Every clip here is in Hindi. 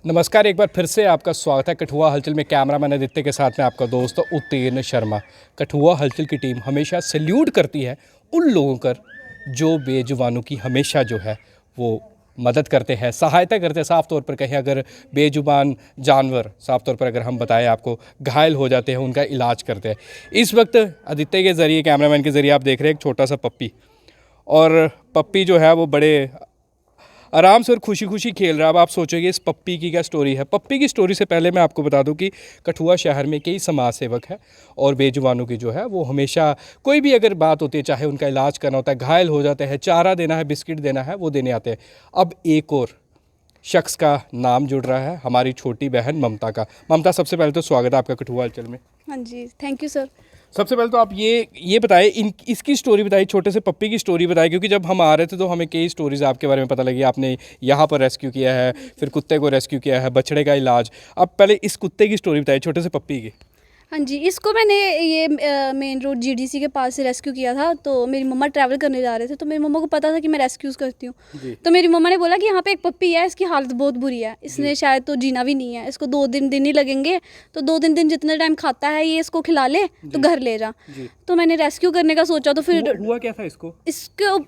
नमस्कार, एक बार फिर से आपका स्वागत है कठुआ हलचल में। कैमरामैन आदित्य के साथ में आपका दोस्त उत्तीर्ण शर्मा। कठुआ हलचल की टीम हमेशा सैल्यूट करती है उन लोगों कर जो बेजुबानों की हमेशा जो है वो मदद करते हैं, सहायता करते हैं। साफ़ तौर पर कहें, अगर बेजुबान जानवर, साफ़ तौर पर अगर हम बताएं आपको, घायल हो जाते हैं, उनका इलाज करते हैं। इस वक्त आदित्य के ज़रिए, कैमरामैन के ज़रिए आप देख रहे हैं एक छोटा सा पप्पी, और पप्पी जो है वो बड़े आराम से और खुशी खुशी खेल रहा है। अब आप सोचोगे इस पप्पी की क्या स्टोरी है। पप्पी की स्टोरी से पहले मैं आपको बता दूं कि कठुआ शहर में कई समाज सेवक हैं और बेजुबानों की जो है वो हमेशा कोई भी अगर बात होती है, चाहे उनका इलाज करना होता है, घायल हो जाते हैं, चारा देना है, बिस्किट देना है, वो देने आते हैं। अब एक और शख्स का नाम जुड़ रहा है, हमारी छोटी बहन ममता का। ममता, सबसे पहले तो स्वागत है आपका कठुआ हलचल में। हाँ जी, थैंक यू सर। सबसे पहले तो आप ये बताएं, इसकी स्टोरी बताइए, छोटे से पप्पी की स्टोरी बताइए, क्योंकि जब हम आ रहे थे तो हमें कई स्टोरीज़ आपके बारे में पता लगी। आपने यहाँ पर रेस्क्यू किया है, फिर कुत्ते को रेस्क्यू किया है, बछड़े का इलाज। अब पहले इस कुत्ते की स्टोरी बताइए, छोटे से पप्पी की। हाँ जी, इसको मैंने ये मेन रोड जीडीसी के पास से रेस्क्यू किया था। तो मेरी मम्मा ट्रैवल करने जा रहे थे, तो मेरी मम्मा को पता था कि मैं रेस्क्यूज़ करती हूँ। तो मेरी मम्मा ने बोला कि यहाँ पे एक पप्पी है, इसकी हालत बहुत बुरी है, इसने शायद तो जीना भी नहीं है, इसको 2 दिन ही लगेंगे। तो 2 दिन जितना टाइम खाता है ये, इसको खिला ले तो घर ले जा। तो मैंने रेस्क्यू करने का सोचा, तो फिर हुआ क्या था इसको?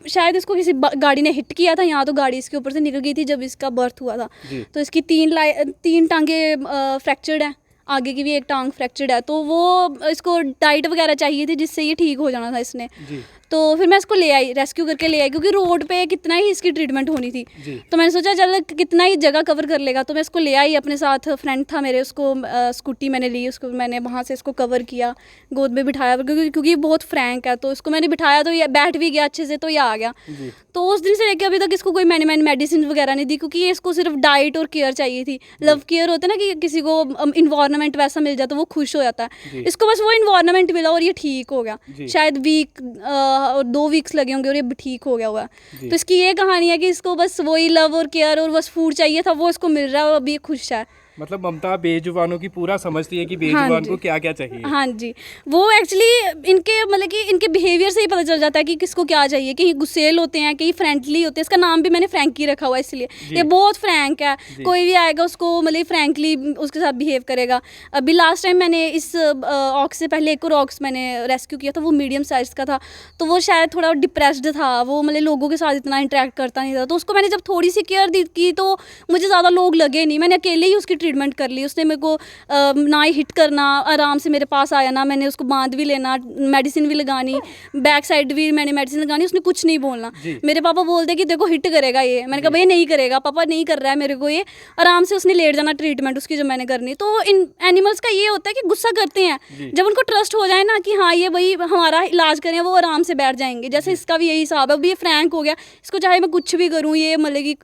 शायद इसको किसी गाड़ी ने हिट किया था यहाँ, तो गाड़ी इसके ऊपर से निकल गई थी जब इसका बर्थ हुआ था। तो इसकी 3 टांगे फ्रैक्चर्ड हैं, आगे की भी एक टांग फ्रैक्चर्ड है। तो वो इसको डाइट वगैरह चाहिए थी जिससे ये ठीक हो जाना था इसने। तो फिर मैं इसको ले आई, रेस्क्यू करके ले आई, क्योंकि रोड पे कितना ही इसकी ट्रीटमेंट होनी थी। तो मैंने सोचा चल कितना ही जगह कवर कर लेगा, तो मैं इसको ले आई। अपने साथ फ्रेंड था मेरे, उसको स्कूटी मैंने ली, उसको मैंने वहाँ से इसको कवर किया, गोद में बिठाया, क्योंकि बहुत फ्रैंक है। तो इसको मैंने बिठाया तो ये बैठ भी गया अच्छे से, तो ये आ गया। तो उस दिन से लेकर अभी तक इसको कोई मैंने मेडिसिन वगैरह नहीं दी, क्योंकि ये इसको सिर्फ डाइट और केयर चाहिए थी। लव केयर होता है ना, कि किसी को इन्वायरमेंट वैसा मिल जाए तो वो खुश हो जाता है। इसको बस वो इन्वायरमेंट मिला और ये ठीक हो गया। शायद वीक और 2 वीक्स लगे होंगे और ये ठीक हो गया हुआ है। तो इसकी ये कहानी है कि इसको बस वही लव और केयर और बस फूड चाहिए था, वो इसको मिल रहा है और अभी ये खुश है। मतलब ममता बेजुबानों की पूरा समझती है कि बेजुबान को क्या क्या चाहिए। हाँ जी, वो एक्चुअली इनके मतलब कि इनके बिहेवियर से ही पता चल जाता है कि किसको क्या चाहिए। कहीं गुस्सेल होते हैं, कहीं फ्रेंकली होते हैं। इसका नाम भी मैंने फ्रैंकी रखा हुआ है इसलिए, ये बहुत फ्रैंक है। कोई भी आएगा उसको मतलब फ्रैंकली उसके साथ बिहेव करेगा। अभी लास्ट टाइम मैंने इस ऑक्स से पहले एक और ऑक्स मैंने रेस्क्यू किया था, वो मीडियम साइज़ का था। तो वो शायद थोड़ा डिप्रेस्ड था, वो मतलब लोगों के साथ इतना इंटरेक्ट करता नहीं था। तो उसको मैंने जब थोड़ी सी केयर दी की तो मुझे ज़्यादा लोग लगे नहीं, मैंने अकेले ही उसकी ट्रीटमेंट कर ली। उसने मेरे को ना ही हिट करना, आराम से मेरे पास आया ना, मैंने उसको बांध भी लेना, मेडिसिन भी लगानी, बैक साइड भी मैंने मेडिसिन लगानी, उसने कुछ नहीं बोलना। मेरे पापा बोलते कि देखो हिट करेगा ये, मैंने कहा भैया नहीं करेगा पापा, नहीं कर रहा है मेरे को ये, आराम से उसने लेट जाना ट्रीटमेंट उसकी जो मैंने करनी। तो इन एनिमल्स का ये होता है कि गुस्सा करते हैं, जब उनको ट्रस्ट हो जाए ना कि हाँ ये भाई हमारा इलाज करें, वो आराम से बैठ जाएंगे। जैसे इसका भी यही हिसाब है, अभी ये फ्रैंक हो गया, इसको चाहे मैं कुछ भी करूँ, ये मतलब कि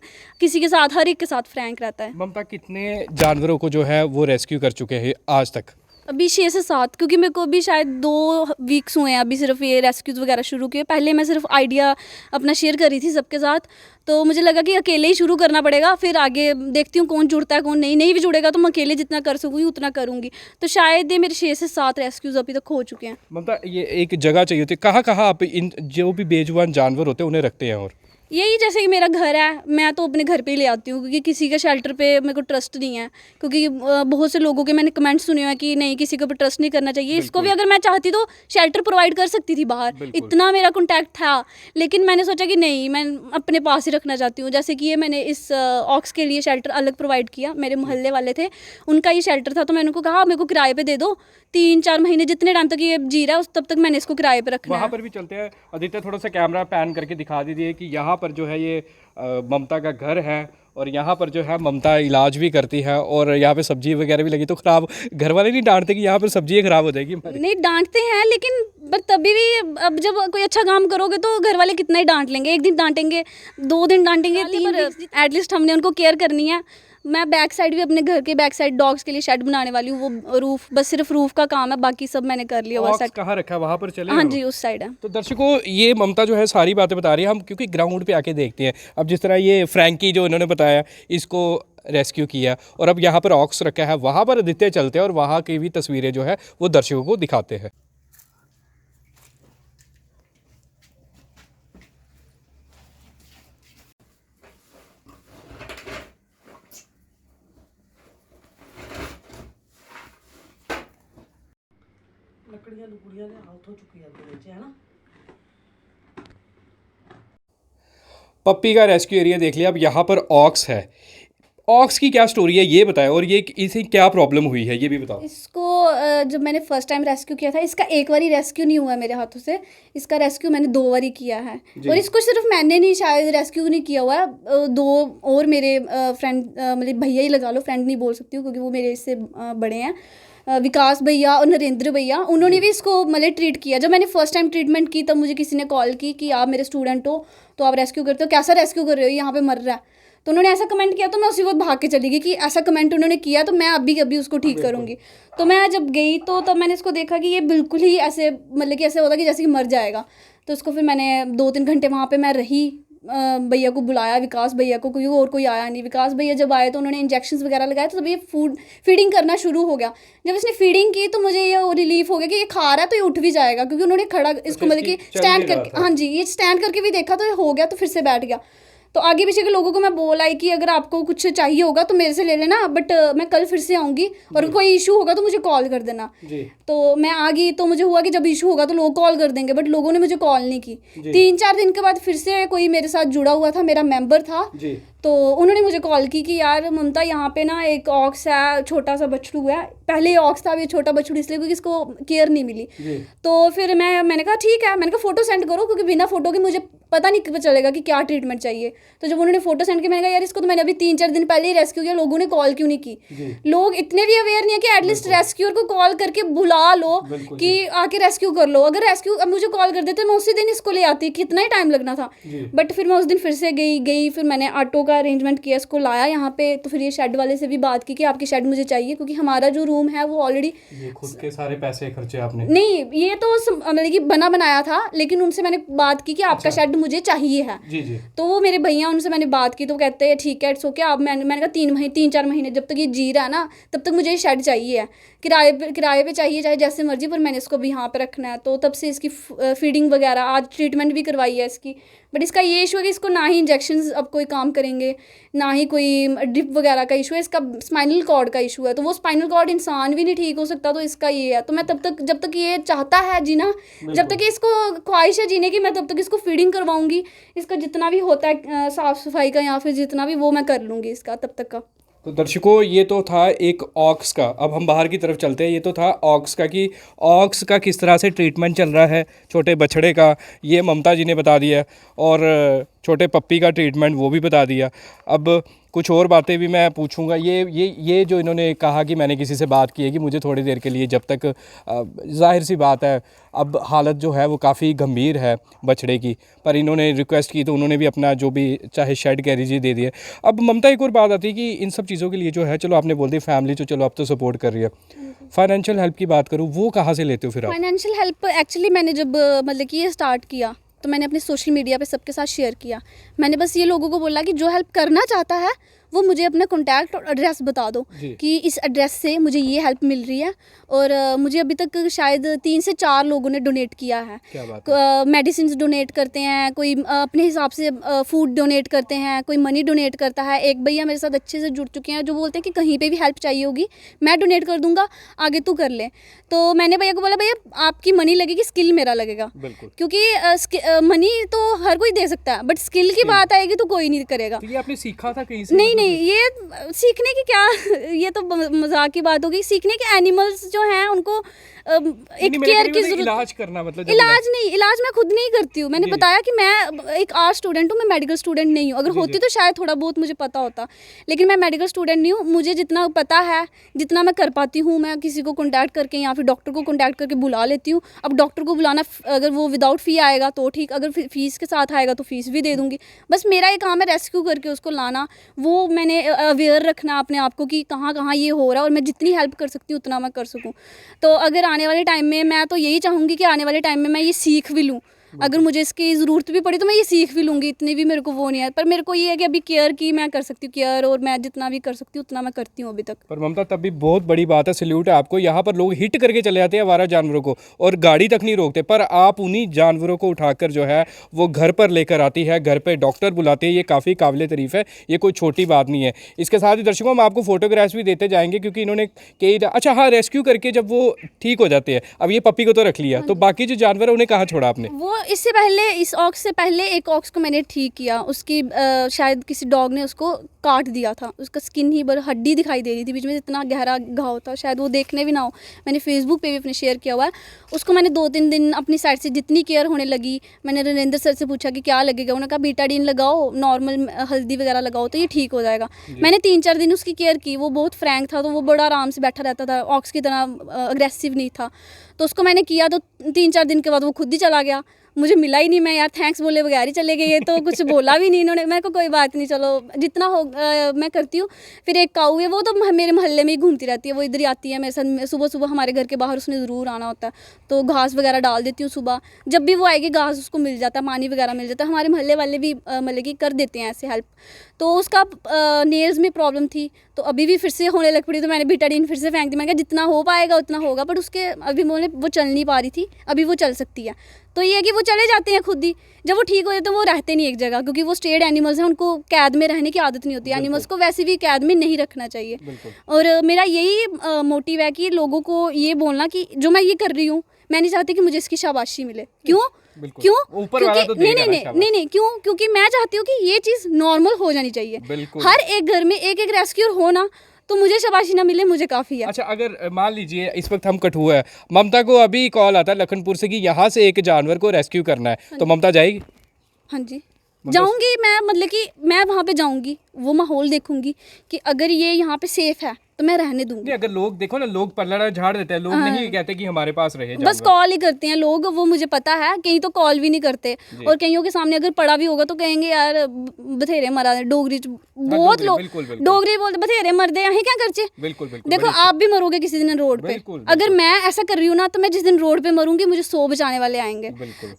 किसी के साथ, हर एक के साथ फ्रैंक रहता है। ममता, कितने जानवरों को जो है वो रेस्क्यू कर चुके हैं आज तक? अभी 6 से 7, क्योंकि मेरे को अभी शायद 2 वीक्स हुए हैं अभी सिर्फ ये रेस्क्यूज़ वगैरह शुरू किए। पहले मैं सिर्फ आइडिया अपना शेयर करी थी सबके साथ, तो मुझे लगा कि अकेले ही शुरू करना पड़ेगा, फिर आगे देखती हूँ कौन जुड़ता है कौन नहीं। नहीं भी जुड़ेगा तो मैं अकेले जितना कर सकूँगी उतना करूँगी। तो शायद ये मेरे 6 से 7 रेस्क्यूज़ अभी तक हो चुके हैं। ममता, ये एक जगह चाहिए होती है, कहाँ कहाँ आप इन जो भी बेजुबान जानवर होते हैं उन्हें रखते हैं? और यही जैसे कि मेरा घर है, मैं तो अपने घर पे ही ले आती हूँ, क्योंकि किसी के शेल्टर पे मेरे को ट्रस्ट नहीं है। क्योंकि बहुत से लोगों के मैंने कमेंट्स सुने हुए हैं कि नहीं, किसी के ऊपर ट्रस्ट नहीं करना चाहिए। इसको भी अगर मैं चाहती तो शेल्टर प्रोवाइड कर सकती थी बाहर, इतना मेरा कॉन्टैक्ट था। लेकिन मैंने सोचा कि नहीं, मैं अपने पास ही रखना चाहती हूँ। जैसे कि ये मैंने इस ऑक्स के लिए शेल्टर अलग प्रोवाइड किया, मेरे मोहल्ले वाले थे, उनका ये शेल्टर था। तो मैंने उनको कहा मेरे को किराए पे दे दो, 3-4 महीने जितने टाइम तक ये जी रहा है तब तक मैंने इसको किराए पे रखना है। वहाँ पर भी चलते हैं। आदित्य, थोड़ा सा कैमरा पैन करके दिखा दीजिए कि यहाँ पर जो है ये ममता का घर है, और यहाँ पर जो है ममता इलाज भी करती है, और यहाँ पे सब्जी वगैरह भी लगी। तो खराब घर वाले नहीं डांटते कि यहाँ पर सब्जी खराब हो जाएगी हमारी? नहीं डांटते हैं, लेकिन पर तभी भी अब जब कोई अच्छा काम करोगे तो घर वाले कितना ही डांट लेंगे। 1 दिन डांटेंगे, 2 दिन डांटेंगे, 3 एटलीस्ट हमने उनको केयर करनी है। मैं बैक साइड भी अपने घर के बैक साइड डॉग्स के लिए शेड बनाने वाली हूँ। वो रूफ, बस सिर्फ रूफ का काम है, बाकी सब मैंने कर लिया हुआ सेट। कहाँ रखा है, वहाँ पर चले? हाँ जी, उस साइड है। तो दर्शकों, ये ममता जो है सारी बातें बता रही है, हम क्योंकि ग्राउंड पे आके देखते हैं। अब जिस तरह ये फ्रैंकी जो इन्होंने बताया, इसको रेस्क्यू किया, और अब यहाँ पर ऑक्स रखा है, वहाँ पर आदित्य चलते हैं और वहाँ की भी तस्वीरें जो है वो दर्शकों को दिखाते हैं। लुकड़ियां लुकड़ियां ने हाथों चुकी जाते नीचे, है ना। पप्पी का रेस्क्यू एरिया देख लिया। अब यहाँ पर ऑक्स है। ऑक्स की क्या स्टोरी है ये बताएं, और ये इसे क्या प्रॉब्लम हुई है ये भी बताओ। इसको जब मैंने फर्स्ट टाइम रेस्क्यू किया था, इसका एक बार ही रेस्क्यू नहीं हुआ मेरे हाथों से, इसका रेस्क्यू मैंने 2 बार ही किया है। और इसको सिर्फ मैंने नहीं शायद रेस्क्यू नहीं किया हुआ है, 2 और मेरे फ्रेंड, मतलब भैया ही लगा लो, फ्रेंड नहीं बोल सकती हूँ क्योंकि वो मेरे इससे बड़े हैं, विकास भैया और नरेंद्र भैया, उन्होंने भी इसको मतलब ट्रीट किया। जब मैंने फर्स्ट टाइम ट्रीटमेंट की तब मुझे किसी ने कॉल की कि आप मेरे स्टूडेंट हो तो आप रेस्क्यू करते हो, कैसा रेस्क्यू कर रहे हो, यहाँ पे मर रहा है। तो उन्होंने ऐसा कमेंट किया तो मैं उसी वक्त भाग के चली गई कि ऐसा कमेंट उन्होंने किया तो मैं अभी अभी उसको ठीक करूँगी। तो मैं जब गई तो तब मैंने इसको देखा कि ये बिल्कुल ही ऐसे मतलब कि ऐसे होता कि जैसे कि मर जाएगा। तो उसको फिर मैंने 2-3 घंटे वहाँ पे मैं रही, भैया को बुलाया, विकास भैया को, क्योंकि और कोई आया नहीं। विकास भैया जब आए तो उन्होंने इंजेक्शंस वगैरह लगाए, तो तब ये फीडिंग करना शुरू हो गया। जब इसने फीडिंग की तो मुझे ये रिलीफ हो गया कि ये खा रहा है तो ये उठ भी जाएगा, क्योंकि उन्होंने खड़ा इसको मतलब कि स्टैंड करके, हाँ जी, ये स्टैंड करके भी देखा तो ये हो गया, तो फिर से बैठ गया। तो आगे पीछे के लोगों को मैं बोल आई कि अगर आपको कुछ चाहिए होगा तो मेरे से ले लेना, बट मैं कल फिर से आऊँगी और कोई इशू होगा तो मुझे कॉल कर देना। तो मैं आ गई तो मुझे हुआ कि जब इशू होगा तो लोग कॉल कर देंगे, बट लोगों ने मुझे कॉल नहीं की। 3-4 दिन के बाद फिर से कोई मेरे साथ जुड़ा हुआ था, मेरा मेंबर था, तो उन्होंने मुझे कॉल की कि यार ममता यहाँ पे ना एक ऑक्स है, छोटा सा बछड़ू है। पहले ऑक्स था, अब ये छोटा बछड़ू इसलिए क्योंकि इसको केयर नहीं मिली। तो फिर मैंने कहा ठीक है, मैंने कहा फ़ोटो सेंड करो, क्योंकि बिना फ़ोटो के मुझे पता नहीं चलेगा कि क्या ट्रीटमेंट चाहिए। तो जब उन्होंने फ़ोटो सेंड किया मैंने कहा यार इसको तो मैंने अभी 3-4 दिन पहले ही रेस्क्यू किया, लोगों ने कॉल क्यों नहीं की। लोग इतने भी अवेयर नहीं है कि एटलीस्ट रेस्क्यूअर को कॉल करके बुला लो कि आके रेस्क्यू कर लो। अगर रेस्क्यू अब मुझे कॉल कर देते मैं उसी दिन इसको ले आती, कितना ही टाइम लगना था। बट फिर मैं उस दिन फिर से गई, फिर मैंने ऑटो का अरेंजमेंट किया, इसको लाया यहाँ पे। तो फिर ये शेड वाले से भी बात की कि आपकी शेड मुझे चाहिए, क्योंकि हमारा जो रूम है वो ऑलरेडी खुद के सारे पैसे खर्चे आपने नहीं, ये तो मतलब कि बना बनाया था, लेकिन उनसे मैंने बात की कि आपका शेड मुझे चाहिए है। जी। तो वो मेरे भैया, उनसे मैंने बात की तो कहते हैं ठीक है, इट्स ओके। अब मैंने कहा 3-4 महीने जब तक ये जी रहा है ना तब तक मुझे ये शेड चाहिए है, किराए पे चाहिए, चाहे जैसे मर्जी, पर मैंने इसको भी यहाँ पे रखना है। तो तब से इसकी फीडिंग वगैरह, आज ट्रीटमेंट भी करवाई है इसकी। बट इसका ये इशू है कि इसको ना ही इंजेक्शंस अब कोई काम करेंगे, ना ही कोई ड्रिप वगैरह का इशू है, इसका स्पाइनल कॉर्ड का इशू है। तो वो स्पाइनल कॉर्ड इंसान भी नहीं ठीक हो सकता, तो इसका ये है। तो मैं तब तक, जब तक ये चाहता है जीना, जब तक इसको ख्वाहिश है जीने की, मैं तब तक इसको फीडिंग करवाऊंगी। इसका जितना भी होता है साफ़ सफाई का या फिर जितना भी, वो मैं कर लूँगी इसका तब तक का। तो दर्शकों ये तो था एक ऑक्स का। अब हम बाहर की तरफ चलते हैं। ये तो था ऑक्स का कि ऑक्स का किस तरह से ट्रीटमेंट चल रहा है, छोटे बछड़े का ये ममता जी ने बता दिया, और छोटे पप्पी का ट्रीटमेंट वो भी बता दिया। अब कुछ और बातें भी मैं पूछूंगा। ये जो इन्होंने कहा कि मैंने किसी से बात की है कि मुझे थोड़ी देर के लिए, जब तक जाहिर सी बात है अब हालत जो है वो काफ़ी गंभीर है बछड़े की, पर इन्होंने रिक्वेस्ट की तो उन्होंने भी अपना जो भी चाहे शेड कैरेज दे दिया। अब ममता एक और बात आती है कि इन सब चीज़ों के लिए जो है, चलो आपने बोल दी फैमिली तो चलो अब तो सपोर्ट कर रही है, फाइनेंशियल हेल्प की बात करूँ वो कहाँ से लेते हो फिर आप? फाइनेंशियल हेल्प एक्चुअली मैंने जब मतलब कि ये स्टार्ट किया तो मैंने अपने सोशल मीडिया पे सबके साथ शेयर किया। मैंने बस ये लोगों को बोला कि जो हेल्प करना चाहता है वो मुझे अपना कॉन्टैक्ट और एड्रेस बता दो कि इस एड्रेस से मुझे ये हेल्प मिल रही है। और मुझे अभी तक शायद 3 से 4 लोगों ने डोनेट किया है। मेडिसिन डोनेट करते हैं, कोई अपने हिसाब से फूड डोनेट करते हैं, कोई मनी डोनेट करता है। एक भैया मेरे साथ अच्छे से जुड़ चुके हैं जो बोलते हैं कि कहीं पे भी हेल्प चाहिए होगी मैं डोनेट कर दूंगा, आगे तू कर ले। तो मैंने भैया को बोला भैया आपकी मनी लगेगी, स्किल मेरा लगेगा, क्योंकि मनी तो हर कोई दे सकता है बट स्किल की बात आएगी तो कोई नहीं करेगा। तो ये आपने सीखा था कहीं से? नहीं, ये सीखने की क्या, ये तो मजाक की बात होगी। सीखने के एनिमल्स जो हैं उनको एक केयर की जरूरत। इलाज करना मतलब इलाज नहीं, इलाज मैं खुद नहीं करती हूँ। मैंने बताया कि मैं एक आर्ट स्टूडेंट हूँ, मैं मेडिकल स्टूडेंट नहीं हूँ। अगर होती तो शायद थोड़ा बहुत मुझे पता होता, लेकिन मैं मेडिकल स्टूडेंट नहीं हूँ। मुझे जितना पता है, जितना मैं कर पाती हूँ, मैं किसी को कॉन्टैक्ट करके या फिर डॉक्टर को कॉन्टैक्ट करके बुला लेती हूँ। अब डॉक्टर को बुलाना अगर वो विदाउट फ़ी आएगा तो ठीक, अगर फीस के साथ आएगा तो फीस भी दे दूँगी। बस मेरा ये काम है रेस्क्यू करके उसको लाना, वो मैंने अवेयर रखना अपने आप को कि कहाँ कहाँ ये हो रहा है और मैं जितनी हेल्प कर सकती हूँ उतना मैं कर सकूँ। तो अगर आने वाले टाइम में, मैं तो यही चाहूँगी कि आने वाले टाइम में मैं ये सीख भी लूँ। अगर मुझे इसकी ज़रूरत भी पड़ी तो मैं ये सीख भी लूँगी, इतनी भी मेरे को वो नहीं है। पर मेरे को ये है कि अभी केयर की मैं कर सकती हूँ केयर, और मैं जितना भी कर सकती हूँ उतना मैं करती हूँ अभी तक। पर ममता तब भी बहुत बड़ी बात है, सल्यूट है आपको। यहाँ पर लोग हिट करके चले जाते हैं आवारा जानवरों को और गाड़ी तक नहीं रोकते, पर आप उन्हीं जानवरों को उठाकर जो है वो घर पर लेकर आती है, घर पे डॉक्टर बुलाते हैं। ये काफ़ी काबिल तारीफ़ है, ये कोई छोटी बात नहीं है। इसके साथ ही दर्शकों हम आपको फोटोग्राफ्स भी देते जाएंगे, क्योंकि इन्होंने कई अच्छा हाँ रेस्क्यू करके जब वो ठीक हो जाते हैं, अब ये पप्पी को तो रख लिया, तो बाकी जो जानवर है उन्हें कहाँ छोड़ा आपने? वो इससे पहले, इस ऑक्स से पहले एक ऑक्स को मैंने ठीक किया। उसकी शायद किसी डॉग ने उसको काट दिया था, उसका स्किन ही बड़ा हड्डी दिखाई दे रही थी बीच में, इतना गहरा घाव था, शायद वो देखने भी ना हो। मैंने फेसबुक पे भी अपने शेयर किया हुआ है। उसको मैंने 2-3 दिन अपनी साइड से जितनी केयर होने लगी, मैंने नरेंद्र सर से पूछा कि क्या लगेगा, उन्होंने कहा बीटाडीन लगाओ, नॉर्मल हल्दी वगैरह लगाओ तो ये ठीक हो जाएगा। मैंने 3-4 दिन उसकी केयर की। वो बहुत फ्रैंक था, तो वो बड़ा आराम से बैठा रहता था, ऑक्स की तरह अग्रेसिव नहीं था। तो उसको मैंने किया, तो 3-4 दिन के बाद वो खुद ही चला गया, मुझे मिला ही नहीं। मैं यार थैंक्स बोले बगैर ही चले गए, ये तो कुछ बोला भी नहीं इन्होंने। मेरे को कोई बात नहीं, चलो जितना हो मैं करती हूँ। फिर एक काऊ है, वो तो मेरे मोहल्ले में ही घूमती रहती है, वो इधर ही आती है मेरे साथ। सुबह सुबह हमारे घर के बाहर उसने ज़रूर आना होता है, तो घास वगैरह डाल देती हूँ सुबह। जब भी वो आएगी घास उसको मिल जाता है, पानी वगैरह मिल जाता है। हमारे मोहल्ले वाले भी मतलब कि कर देते हैं ऐसे हेल्प। तो उसका नेल्स में प्रॉब्लम थी, तो अभी भी फिर से होने लग पड़ी, तो मैंने बीटाडीन फिर से फेंक दी। मैं कहा जितना हो पाएगा उतना होगा, बट उसके अभी वो चल नहीं पा रही थी, अभी वो चल सकती है। तो ये है कि वो चले जाते हैं खुद ही, जब वो ठीक हो जाते तो वो रहते नहीं एक जगह, क्योंकि वो स्ट्रेड एनिमल्स हैं, उनको कैद में रहने की आदत नहीं होती। एनिमल्स को वैसे भी कैद में नहीं रखना चाहिए। और मेरा यही मोटिव है कि लोगों को ये बोलना कि जो मैं ये कर रही हूँ, मैं नहीं चाहती कि मुझे इसकी शाबाशी मिले। क्यों? ऊपर वाला तो देगा ना शाबाश। नहीं, क्यों? क्योंकि मैं चाहती हूँ कि ये चीज़ नॉर्मल हो जानी चाहिए। हर एक घर में एक रेस्क्यूअर हो ना, तो मुझे शाबाशी ना मिले मुझे काफ़ी है। अच्छा, अगर मान लीजिए इस वक्त हम कठुआ है, ममता को अभी कॉल आता है लखनपुर से कि यहाँ से एक जानवर को रेस्क्यू करना है, तो ममता जाएगी? हाँ जी, जाऊंगी मैं। मतलब कि मैं वहाँ पे जाऊंगी, वो माहौल देखूंगी कि अगर ये यहाँ पे सेफ है तो मैं रहने दूंगी। नहीं, अगर लोग देखो ना, लोग पल्ला झाड़ देते हैं, लोग नहीं कहते कि हमारे पास रहे बस कॉल ही करते हैं लोग, वो मुझे पता है। कहीं तो कॉल भी नहीं करते, और कईयों के सामने अगर पड़ा भी होगा तो कहेंगे यार बथेरे मरा दे। डोगरी बहुत लोग डोगरी बोलते, बथेरे मरदे, अहीं क्या करचे। देखो आप भी मरोगे किसी दिन रोड पे। अगर मैं ऐसा कर रही हूँ ना, तो मैं जिस दिन रोड पे मरूंगी मुझे 100 बचाने वाले आएंगे।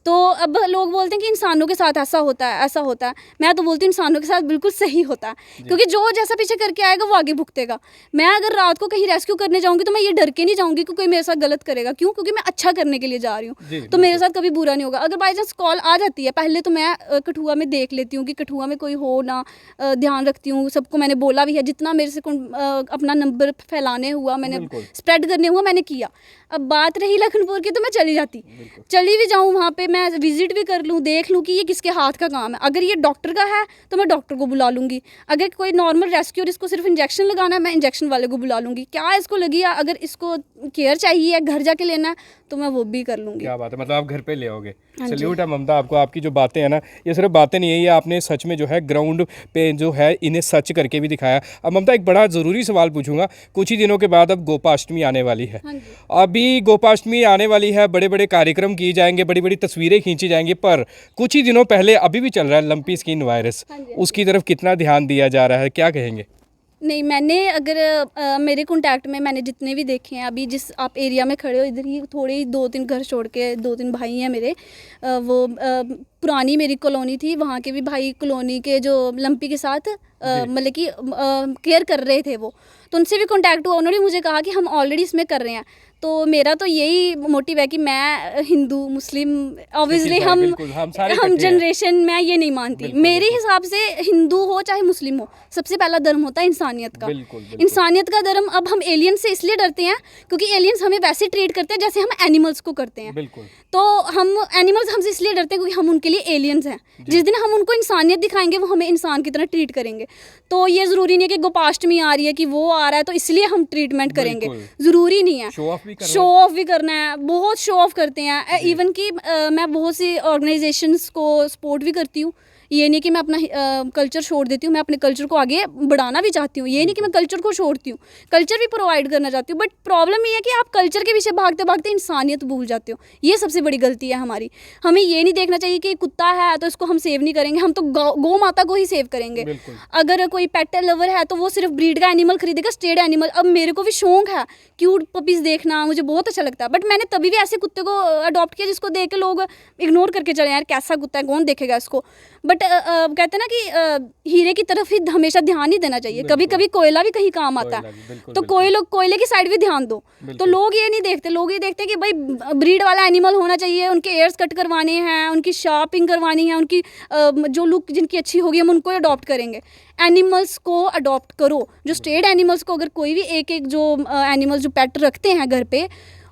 तो अब लोग बोलते हैं कि इंसानों के साथ ऐसा होता है, ऐसा होता है। मैं तो बोलती हूँ इंसानों के साथ बिल्कुल सही होता है, क्योंकि जो जैसा पीछे करके आएगा वो आगे भुगतेगा। मैं अगर रात को कहीं रेस्क्यू करने जाऊंगी तो मैं ये डर के नहीं जाऊंगी कि कोई मेरे साथ गलत करेगा। क्यों? क्योंकि मैं अच्छा करने के लिए जा रही हूँ, तो मेरे साथ कभी बुरा नहीं होगा। अगर बाई चांस कॉल आ जाती है, पहले तो मैं कठुआ में देख लेती हूँ कि कठुआ में कोई हो ना, ध्यान रखती हूँ। सबको मैंने बोला भी है, जितना मेरे से अपना नंबर फैलाने हुआ, मैंने स्प्रेड करने हुआ, मैंने किया। अब बात रही लखनपुर की, तो मैं चली भी जाऊँ वहाँ पे, मैं विजिट भी कर लूँ, देख लूँ कि ये किसके हाथ का काम है। अगर ये डॉक्टर का है तो मैं डॉक्टर को बुला लूँगी। अगर कोई नॉर्मल रेस्क्यू, इसको सिर्फ इंजेक्शन लगाना है, मैं इंजेक्शन वाले को बुला लूँगी। क्या इसको लगी है, अगर इसको केयर चाहिए, घर जाके लेना है, तो मैं वो भी कर लूँगी। क्या बात है, मतलब आप घर पे ले आओगे। सल्यूट है ममता आपको, आपकी जो बातें हैं ना, ये सिर्फ बातें नहीं है, ये आपने सच में जो है ग्राउंड पे जो है इन्हें सच करके भी दिखाया। अब ममता एक बड़ा ज़रूरी सवाल पूछूंगा, कुछ ही दिनों के बाद अब गोपाष्टमी आने वाली है। अभी गोपाष्टमी आने वाली है, बड़े बड़े कार्यक्रम किए जाएंगे, बड़ी बड़ी तस्वीरें खींची जाएंगी, पर कुछ ही दिनों पहले अभी भी चल रहा है लंपी स्किन वायरस, उसकी तरफ कितना ध्यान दिया जा रहा है, क्या कहेंगे? नहीं, मैंने अगर मेरे कॉन्टैक्ट में मैंने जितने भी देखे हैं, अभी जिस आप एरिया में खड़े हो, इधर ही थोड़े ही 2-3 घर छोड़ के 2-3 भाई हैं मेरे, वो पुरानी मेरी कॉलोनी थी, वहाँ के भी भाई कॉलोनी के जो लंपी के साथ मतलब कि केयर कर रहे थे वो, तो उनसे भी कॉन्टैक्ट हुआ। उन्होंने मुझे कहा कि हम ऑलरेडी इसमें कर रहे हैं। तो मेरा तो यही मोटिव है कि मैं हिंदू मुस्लिम ऑब्वियसली हम जनरेशन में ये नहीं मानती। मेरे हिसाब से हिंदू हो चाहे मुस्लिम हो, सबसे पहला धर्म होता है इंसानियत का। इंसानियत का धर्म। अब हम एलियन से इसलिए डरते हैं क्योंकि एलियंस हमें वैसे ट्रीट करते हैं जैसे हम एनिमल्स को करते हैं। तो हम एनिमल्स हमसे इसलिए डरते हैं क्योंकि हम उनके लिए एलियंस हैं। जिस दिन हम उनको इंसानियत दिखाएंगे वो हमें इंसान की तरह ट्रीट करेंगे। तो ये ज़रूरी नहीं है कि गोपाष्टमी आ रही है कि वो आ रहा है तो इसलिए हम ट्रीटमेंट करेंगे, ज़रूरी नहीं है। शो ऑफ भी करना है, बहुत शो ऑफ करते हैं। इवन कि मैं बहुत सी ऑर्गेनाइजेशंस को सपोर्ट भी करती हूँ। ये नहीं कि मैं अपना कल्चर छोड़ देती हूँ, मैं अपने कल्चर को आगे बढ़ाना भी चाहती हूँ, ये नहीं कि मैं कल्चर को छोड़ती हूँ, कल्चर भी प्रोवाइड करना चाहती हूँ। बट प्रॉब्लम ये है कि आप कल्चर के पीछे भागते भागते इंसानियत भूल जाते हो, ये सबसे बड़ी गलती है हमारी। हमें ये नहीं देखना चाहिए कि कुत्ता है तो इसको हम सेव नहीं करेंगे, हम तो गौ माता को ही सेव करेंगे। अगर कोई पेट लवर है तो वो सिर्फ ब्रीड का एनिमल खरीदेगा, स्टेड एनिमल। अब मेरे को भी शौक है क्यूट पपीज देखना, मुझे बहुत अच्छा लगता है, बट मैंने तभी भी ऐसे कुत्ते को अडॉप्ट किया जिसको देख के लोग इग्नोर करके चले, यार कैसा कुत्ता है, कौन देखेगा इसको। बट कहते हैं ना कि हीरे की तरफ ही हमेशा ध्यान नहीं देना चाहिए, कभी कभी कोयला भी कहीं काम आता है, तो कोयले की साइड भी ध्यान दो। तो लोग ये नहीं देखते, लोग ये देखते हैं कि भाई ब्रीड वाला एनिमल होना चाहिए, उनके एयर्स कट करवाने हैं, उनकी शॉपिंग करवानी है, उनकी जो लुक जिनकी अच्छी होगी हम उनको अडॉप्ट करेंगे। एनिमल्स को अडॉप्ट करो, जो स्टेड एनिमल्स को, अगर कोई भी एक जो एनिमल जो पेट रखते हैं घर पे,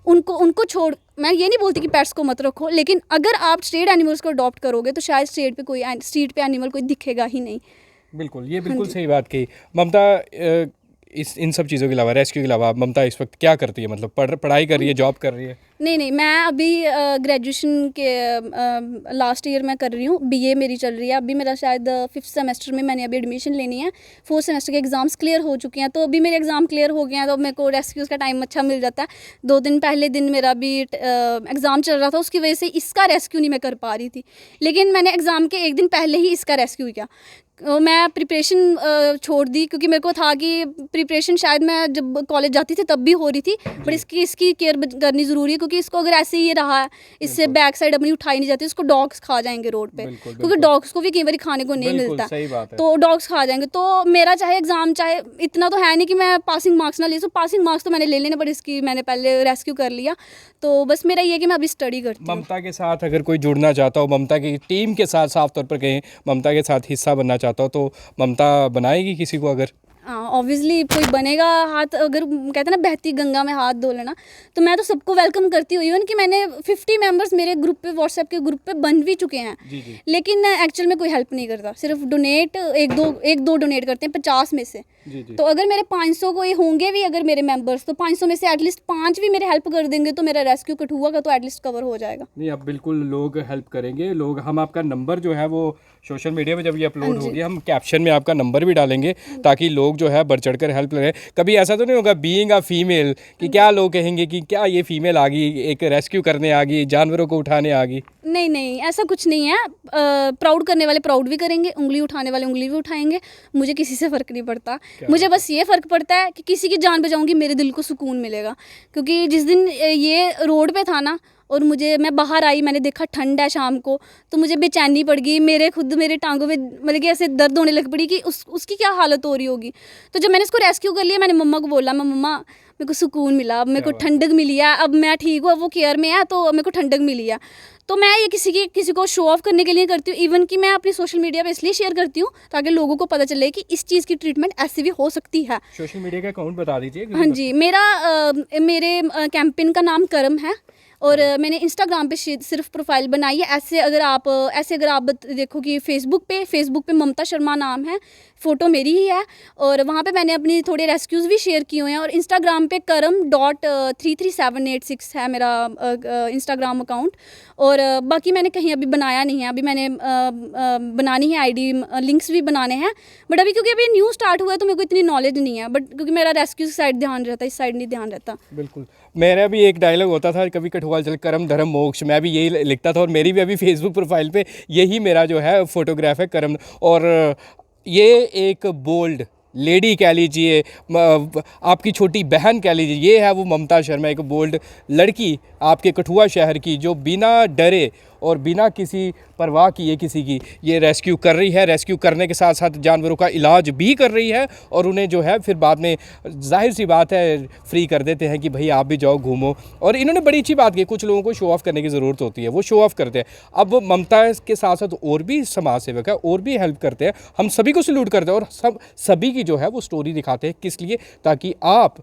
उनको छोड़, मैं ये नहीं बोलती कि पेट्स को मत रखो, लेकिन अगर आप स्ट्रीट एनिमल्स को अडॉप्ट करोगे तो शायद स्ट्रीट पे एनिमल कोई दिखेगा ही नहीं। बिल्कुल, ये बिल्कुल सही बात कही ममता। इन सब चीज़ों के अलावा, रेस्क्यू के अलावा ममता इस वक्त क्या करती है? मतलब पढ़ाई कर रही है, जॉब कर रही है? नहीं, मैं अभी ग्रेजुएशन के लास्ट ईयर में कर रही हूँ, बीए मेरी चल रही है। अभी मेरा शायद 5th सेमेस्टर में मैंने अभी एडमिशन लेनी है, 4th सेमेस्टर के एग्ज़ाम्स क्लियर हो चुके हैं, तो अभी मेरे एग्ज़ाम क्लियर हो गए हैं, तो मेरे को रेस्क्यूज़ का टाइम अच्छा मिल जाता है। 2 दिन पहले दिन मेरा भी एग्ज़ाम चल रहा था, उसकी वजह से इसका रेस्क्यू नहीं मैं कर पा रही थी, लेकिन मैंने एग्ज़ाम के 1 दिन पहले ही इसका रेस्क्यू किया। मैं प्रिपरेशन छोड़ दी क्योंकि मेरे को था कि प्रिपरेशन शायद मैं जब कॉलेज जाती थी तब भी हो रही थी, बट इसकी केयर करनी ज़रूरी है, क्योंकि इसको अगर ऐसे ही रहा है, इससे बैक साइड अपनी उठाई नहीं जाती, उसको डॉग्स खा जाएंगे रोड पे, क्योंकि डॉग्स को भी कई बार खाने को नहीं मिलता, तो डॉग्स खा जाएंगे। तो मेरा चाहे एग्ज़ाम, चाहे इतना तो है नहीं कि मैं पासिंग मार्क्स ना ले, तो पासिंग मार्क्स तो मैंने ले लेने, बट इसकी मैंने पहले रेस्क्यू कर लिया। तो बस मेरा ये कि मैं अभी स्टडी करती हूँ। ममता के साथ अगर कोई जुड़ना चाहता हो, ममता की टीम के साथ साफ तौर पर कहें, ममता के साथ हिस्सा बनना चाहता हो, तो ममता बनाएगी किसी को? अगर ऑब्वियसली कोई बनेगा हाथ, अगर कहते हैं ना बहती गंगा में हाथ धो लेना, तो मैं तो सबको वेलकम करती हूँ। इवन कि मैंने 50 मेंबर्स मेरे ग्रुप पे, व्हाट्सएप के ग्रुप पे बन भी चुके हैं, लेकिन एक्चुअल में कोई हेल्प नहीं करता, सिर्फ डोनेट एक दो डोनेट करते हैं 50 में से। तो अगर मेरे 500 कोई होंगे भी अगर मेरे मेंबर्स, तो 500 में से एटलीस्ट 5 भी मेरे हेल्प कर देंगे तो मेरा रेस्क्यू कठुआ का तो एटलीस्ट कवर हो जाएगा। नहीं, अब बिल्कुल लोग हेल्प करेंगे। लोग, हम आपका नंबर जो है वो सोशल मीडिया पे जब ये अपलोड होगी, हम कैप्शन में आपका नंबर भी डालेंगे, ताकि लोग जो है बढ़ चढ़ कर हेल्प करें। कभी ऐसा तो नहीं होगा बीइंग अ फीमेल कि क्या लोग कहेंगे कि क्या ये फीमेल आ गई, एक रेस्क्यू करने आ गई, जानवरों को उठाने आ गई? नहीं, ऐसा कुछ नहीं है। प्राउड करने वाले प्राउड भी करेंगे, उंगली उठाने वाले उंगली भी उठाएंगे, मुझे किसी से फ़र्क नहीं पड़ता। मुझे बस ये फ़र्क पड़ता है कि किसी की जान बचाऊंगी, मेरे दिल को सुकून मिलेगा। क्योंकि जिस दिन ये रोड पे था ना, और मैं बाहर आई, मैंने देखा ठंड है शाम को, तो मुझे बेचैनी पड़ गई, मेरे टांगों में मतलब कि ऐसे दर्द होने लग पड़ी कि उसकी क्या हालत हो रही होगी। तो जब मैंने इसको रेस्क्यू कर लिया, मैंने मम्मा को बोला, मम्मा मेरे को सुकून मिला, अब मेरे को ठंडक मिली है, अब मैं ठीक हूँ, अब वो केयर में है तो मेरे को ठंडक मिली है। तो मैं ये किसी को शो ऑफ करने के लिए करती हूँ, इवन कि मैं अपनी सोशल मीडिया पे इसलिए शेयर करती हूँ ताकि लोगों को पता चले कि इस चीज़ की ट्रीटमेंट ऐसे भी हो सकती है। सोशल मीडिया का अकाउंट बता दीजिए। हाँ जी, मेरे कैंपेन का नाम करम है, और मैंने इंस्टाग्राम पे सिर्फ प्रोफाइल बनाई है। ऐसे अगर आप देखो कि फेसबुक पे ममता शर्मा नाम है, फ़ोटो मेरी ही है, और वहाँ पे मैंने अपनी थोड़े रेस्क्यूज़ भी शेयर किए हुए हैं। और इंस्टाग्राम पे करम.33786 है मेरा इंस्टाग्राम अकाउंट, और बाकी मैंने कहीं अभी बनाया नहीं है। अभी मैंने बनानी है आईडी, लिंक्स भी बनाने हैं, बट अभी क्योंकि अभी न्यू स्टार्ट हुआ है तो मेरे को इतनी नॉलेज नहीं है, बट क्योंकि मेरा रेस्क्यू साइड ध्यान रहता है, इस साइड नहीं ध्यान रहता। बिल्कुल, मेरा भी एक डायलॉग होता था कभी, कठुआ चल करम धर्म मोक्ष, मैं भी यही लिखता था, और मेरी भी अभी फेसबुक प्रोफाइल पे यही मेरा जो है फोटोग्राफ है, करम। और ये एक बोल्ड लेडी कह लीजिए, आपकी छोटी बहन कह लीजिए, ये है वो ममता शर्मा, एक बोल्ड लड़की आपके कठुआ शहर की, जो बिना डरे और बिना किसी परवाह किए किसी की ये रेस्क्यू कर रही है। रेस्क्यू करने के साथ साथ जानवरों का इलाज भी कर रही है, और उन्हें जो है फिर बाद में जाहिर सी बात है फ्री कर देते हैं कि भाई आप भी जाओ घूमो। और इन्होंने बड़ी अच्छी बात की, कुछ लोगों को शो ऑफ़ करने की ज़रूरत होती है, वो शो ऑफ़ करते हैं। अब ममता के साथ साथ और भी समाज सेवक है, और भी हेल्प करते हैं, हम सभी को सल्यूट करते हैं, और सभी की जो है वो स्टोरी दिखाते हैं। किस लिए? ताकि आप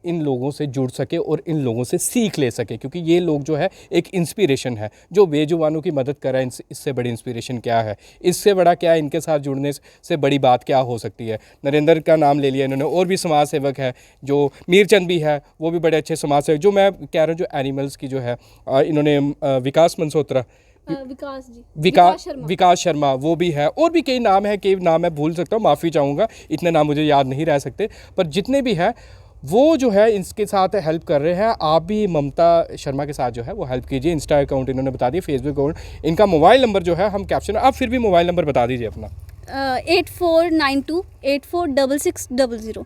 इन लोगों से जुड़ सके और इन लोगों से सीख ले सके, क्योंकि ये लोग जो है एक इंस्पिरेशन है। जो बेजुबानों की मदद कर रहा है, इससे बड़ी इंस्पिरेशन क्या है? इससे बड़ा क्या है? इनके साथ जुड़ने से बड़ी बात क्या हो सकती है? नरेंद्र का नाम ले लिया इन्होंने, और भी समाज सेवक है, जो मीरचंद भी है, वो भी बड़े अच्छे समाज सेवक। जो मैं कह रहा हूँ, जो एनिमल्स की जो है इन्होंने विकास मनसोत्रा, विकास जी, विकास शर्मा वो भी है, और भी कई नाम है, कई नाम मैं भूल सकता हूँ, माफ़ी चाहूँगा, इतने नाम मुझे याद नहीं रह सकते, पर जितने भी है वो जो है इसके साथ हेल्प कर रहे हैं। आप भी ममता शर्मा के साथ जो है वो हेल्प कीजिए। इंस्टा अकाउंट इन्होंने बता दिया, फेसबुक अकाउंट, इनका मोबाइल नंबर जो है हम कैप्शन, आप फिर भी मोबाइल नंबर बता दीजिए अपना। 8492846600।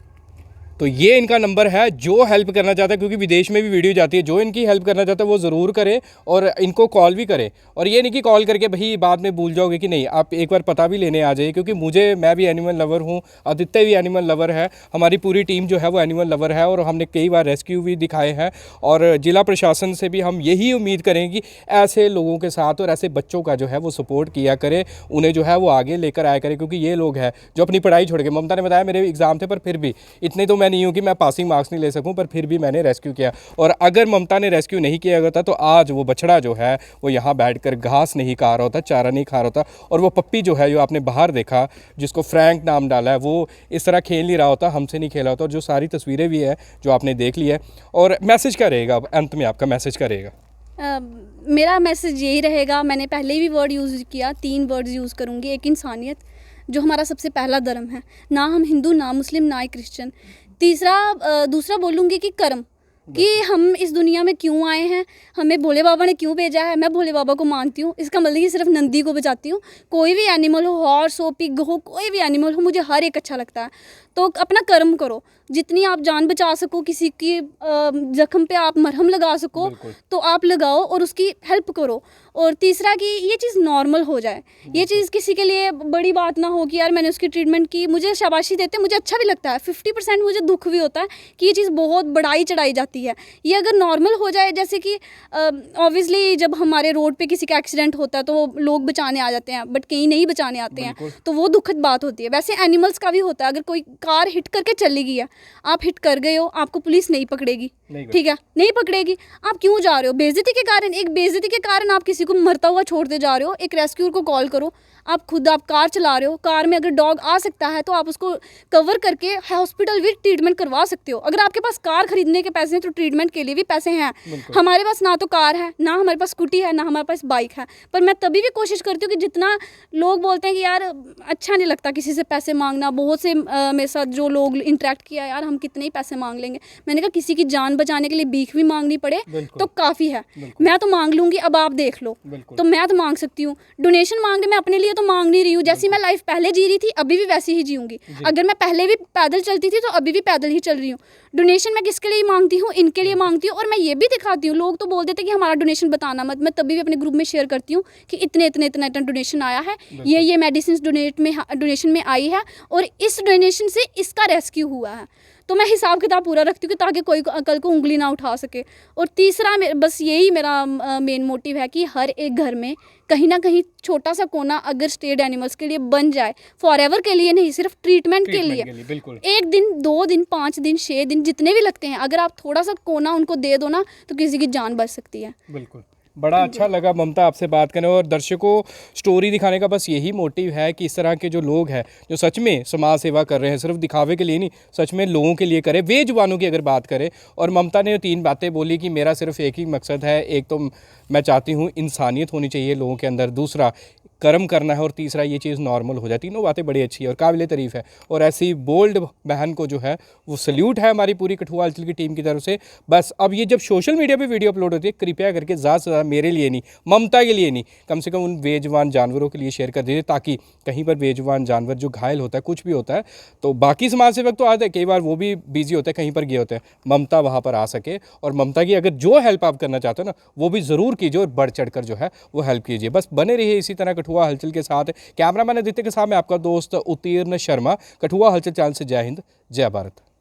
तो ये इनका नंबर है, जो हेल्प करना चाहता है, क्योंकि विदेश में भी वीडियो जाती है, जो इनकी हेल्प करना चाहता है वो ज़रूर करे और इनको कॉल भी करे। और ये नहीं कि कॉल करके भाई बाद में भूल जाओगे, कि नहीं, आप एक बार पता भी लेने आ जाइए, क्योंकि मैं भी एनिमल लवर हूँ, आदित्य भी एनिमल लवर है, हमारी पूरी टीम जो है वो एनिमल लवर है, और हमने कई बार रेस्क्यू भी दिखाए हैं। और ज़िला प्रशासन से भी हम यही उम्मीद करेंगे कि ऐसे लोगों के साथ और ऐसे बच्चों का जो है वो सपोर्ट किया करे, उन्हें जो है वो आगे लेकर आया करे, क्योंकि ये लोग हैं जो अपनी पढ़ाई छोड़ के, ममता ने बताया मेरे एग्ज़ाम थे, पर फिर भी इतने तो मैं नहीं हूँ कि मैं पासिंग मार्क्स नहीं ले सकूं, पर फिर भी मैंने रेस्क्यू किया। और अगर ममता ने रेस्क्यू नहीं किया होता तो आज वो बछड़ा जो है वो यहाँ बैठकर घास नहीं खा रहा होता, चारा नहीं खा रहा होता, और वो पप्पी जो है जो आपने बाहर देखा, जिसको फ्रैंक नाम डाला है, वो इस तरह खेल नहीं रहा होता, हमसे नहीं खेला होता। और जो सारी तस्वीरें भी है जो आपने देख ली है। और मैसेज क्या रहेगा अब अंत में, आपका मैसेज क्या रहेगा? मेरा मैसेज यही रहेगा, मैंने पहले भी वर्ड यूज़ किया, 3 वर्ड्स यूज़ करूँगी। एक, इंसानियत, जो हमारा सबसे पहला धर्म है, ना हम हिंदू, ना मुस्लिम, ना ही क्रिश्चियन। दूसरा बोलूँगी कि कर्म, कि हम इस दुनिया में क्यों आए हैं, हमें भोले बाबा ने क्यों भेजा है। मैं भोले बाबा को मानती हूँ, इसका मतलब कि सिर्फ नंदी को बचाती हूँ। कोई भी एनिमल हो, हॉर्स हो, पिग हो, कोई भी एनिमल हो, मुझे हर एक अच्छा लगता है। तो अपना कर्म करो, जितनी आप जान बचा सको, किसी की जख्म पे आप मरहम लगा सको तो आप लगाओ और उसकी हेल्प करो। और तीसरा कि ये चीज़ नॉर्मल हो जाए, ये चीज़ किसी के लिए बड़ी बात ना हो कि यार मैंने उसकी ट्रीटमेंट की, मुझे शाबाशी देते, मुझे अच्छा भी लगता है, 50% मुझे दुख भी होता है कि ये चीज़ बहुत बढ़ाई चढ़ाई जाती है। ये अगर नॉर्मल हो जाए, जैसे कि ऑब्वियसली जब हमारे रोड पे किसी का एक्सीडेंट होता है तो लोग बचाने आ जाते हैं, बट कहीं नहीं बचाने आते हैं, तो वो दुखद बात होती है। वैसे एनिमल्स का भी होता है, अगर कोई कार हिट करके चली गई है, आप हिट कर गए हो, आपको पुलिस नहीं पकड़ेगी, ठीक है, नहीं पकड़ेगी। आप क्यों जा रहे हो? बेइज्जती के कारण, एक बेइज्जती के कारण आप किसी को मरता हुआ छोड़ते जा रहे हो। एक रेस्क्यूर को कॉल करो। आप कार चला रहे हो, कार में अगर डॉग आ सकता है तो आप उसको कवर करके हॉस्पिटल भी ट्रीटमेंट करवा सकते हो। अगर आपके पास कार खरीदने के पैसे हैं तो ट्रीटमेंट के लिए भी पैसे हैं। हमारे पास ना तो कार है, ना हमारे पास स्कूटी है, ना हमारे पास बाइक है, पर मैं तभी भी कोशिश करती हूँ कि जितना लोग बोलते हैं कि यार अच्छा नहीं लगता किसी से पैसे मांगना, बहुत से मेरे साथ जो लोग इंटरेक्ट किया, यार हम कितने ही पैसे मांग लेंगे। मैंने कहा किसी की जान बचाने के लिए भीख भी मांगनी पड़े तो काफ़ी है, मैं तो मांग लूँगी, अब आप देख लो। तो मैं तो मांग सकती हूँ, डोनेशन मांगने मैं अपने लिए तो मांग नहीं रही हूँ। जैसी मैं लाइफ पहले जी रही थी अभी भी वैसी ही जीऊँगी। अगर मैं पहले भी पैदल चलती थी तो अभी भी पैदल ही चल रही हूँ। डोनेशन मैं किसके लिए मांगती हूँ? इनके लिए मांगती हूँ। और मैं ये भी दिखाती हूँ, लोग तो बोल देते हैं कि हमारा डोनेशन बताना मत, मैं तभी भी अपने ग्रुप में शेयर करती हूँ कि इतने डोनेशन आया है, ये मेडिसिन डोनेशन में आई है और इस डोनेशन से इसका रेस्क्यू हुआ है। तो मैं हिसाब किताब पूरा रखती हूँ ताकि कोई कल को उंगली ना उठा सके। और तीसरा बस यही मेरा मेन मोटिव है कि हर एक घर में कहीं ना कहीं छोटा सा कोना अगर स्टेड एनिमल्स के लिए बन जाए, फॉरएवर के लिए नहीं, सिर्फ ट्रीटमेंट के लिए 1 दिन 2 दिन 5 दिन 6 दिन जितने भी लगते हैं, अगर आप थोड़ा सा कोना उनको दे दो ना तो किसी की जान बच सकती है। बिल्कुल, बड़ा अच्छा लगा ममता आपसे बात करने, और दर्शकों स्टोरी दिखाने का बस यही मोटिव है कि इस तरह के जो लोग हैं जो सच में समाज सेवा कर रहे हैं, सिर्फ दिखावे के लिए नहीं, सच में लोगों के लिए करें। बेजुबानों की अगर बात करें, और ममता ने 3 बातें बोली कि मेरा सिर्फ एक ही मकसद है, एक तो मैं चाहती हूँ इंसानियत होनी चाहिए लोगों के अंदर, दूसरा कर्म करना है, और तीसरा ये चीज़ नॉर्मल हो जाती। 3 बातें बड़ी अच्छी है और काबिल तारीफ़ है। और ऐसी बोल्ड बहन को जो है वो सल्यूट है हमारी पूरी कठुआ हलचल की टीम की तरफ से। बस अब ये जब सोशल मीडिया पे वीडियो अपलोड होती है, कृपया करके ज़्यादा से ज़्यादा मेरे लिए नहीं, ममता के लिए नहीं, कम से कम उन बेजुबान जानवरों के लिए शेयर कर दीजिए, ताकि कहीं पर बेजुबान जानवर जो घायल होता है, कुछ भी होता है, तो बाकी समाज सेवक तो आते हैं, कई बार वो भी बिजी होते हैं, कहीं पर गए होते हैं, ममता वहाँ पर आ सके। और ममता की अगर जो हेल्प आप करना चाहते हो ना, वो भी ज़रूर कीजिए और बढ़ चढ़ कर जो है वो हेल्प कीजिए। बस बने रहिए इसी तरह कठुआ हलचल के साथ। कैमरामैन आदित्य के साथ मैं आपका दोस्त उत्तीर्ण शर्मा, कठुआ हलचल चैनल से। जय हिंद, जय भारत।